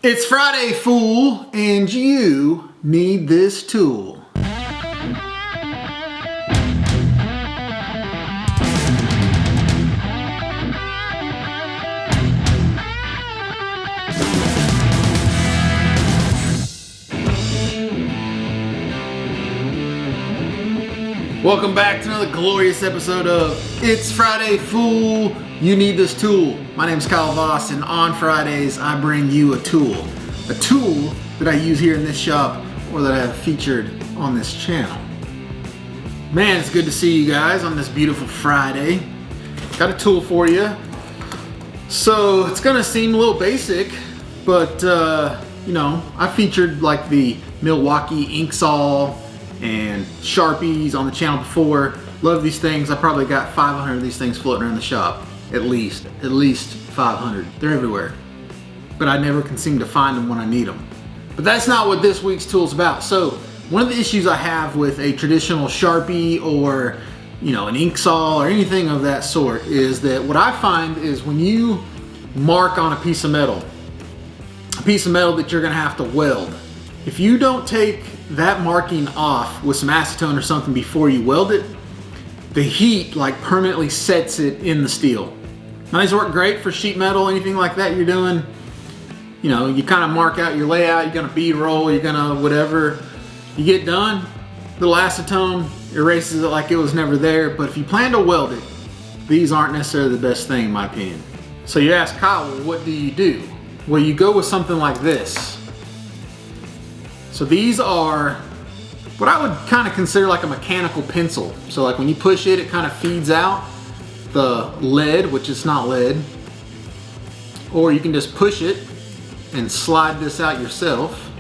It's Friday, fool, and you need this tool. Welcome back to another glorious episode of It's Friday, Fool, You Need This Tool. My name is Kyle Voss, and on Fridays I bring you a tool that I use here in this shop or that I have featured on this channel. Man, it's good to see you guys on this beautiful Friday. Got a tool for you. So it's gonna seem a little basic, but you know, I featured like the Milwaukee ink saw and Sharpies on the channel before. Love these things. I probably got 500 of these things floating around the shop. At least 500. They're everywhere. But I never can seem to find them when I need them. But that's not what this week's tool is about. So one of the issues I have with a traditional Sharpie or an ink saw or anything of that sort is that what I find is when you mark on a piece of metal that you're gonna have to weld, if you don't take that marking off with some acetone or something before you weld it, the heat like permanently sets it in the steel. Now these work great for sheet metal, anything like that you're doing. You kind of mark out your layout, you're gonna bead roll, you're gonna whatever. You get done, little acetone erases it like it was never there. But if you plan to weld it, these aren't necessarily the best thing in my opinion. So you ask Kyle, well, what do you do? Well, you go with something like this. So these are what I would kind of consider like a mechanical pencil. So like when you push it, it kind of feeds out the lead, which is not lead. Or you can just push it and slide this out yourself.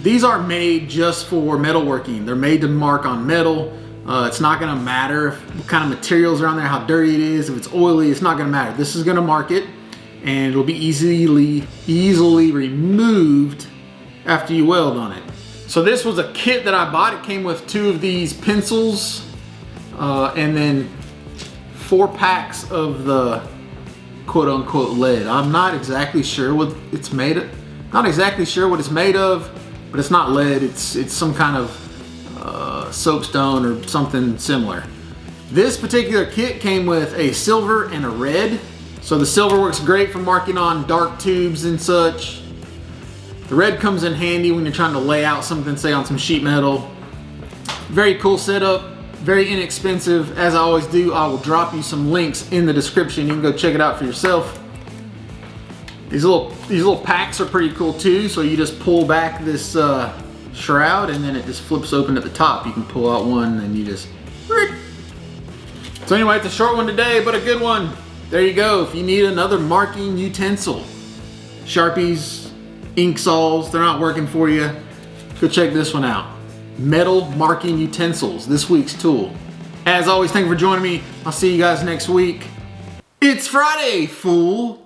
These are made just for metalworking. They're made to mark on metal. It's not gonna matter what kind of materials are on there, how dirty it is, if it's oily, it's not gonna matter. This is gonna mark it and it'll be easily removed after you weld on it. So this was a kit that I bought. It came with 2 of these pencils and then 4 packs of the quote unquote lead. I'm not exactly sure what it's made of. Not exactly sure what it's made of, but it's not lead. It's some kind of soapstone or something similar. This particular kit came with a silver and a red. So the silver works great for marking on dark tubes and such. The red comes in handy when you're trying to lay out something, say on some sheet metal. Very cool setup, very inexpensive. As I always do, I will drop you some links in the description. You can go check it out for yourself. These little packs are pretty cool too. So you just pull back this shroud and then it just flips open at the top. You can pull out one and you just... So anyway, it's a short one today, but a good one. There you go. If you need another marking utensil, Sharpies, ink saws, they're not working for you, go check this one out. Metal marking utensils, this week's tool. As always, thank you for joining me. I'll see you guys next week. It's Friday, fool.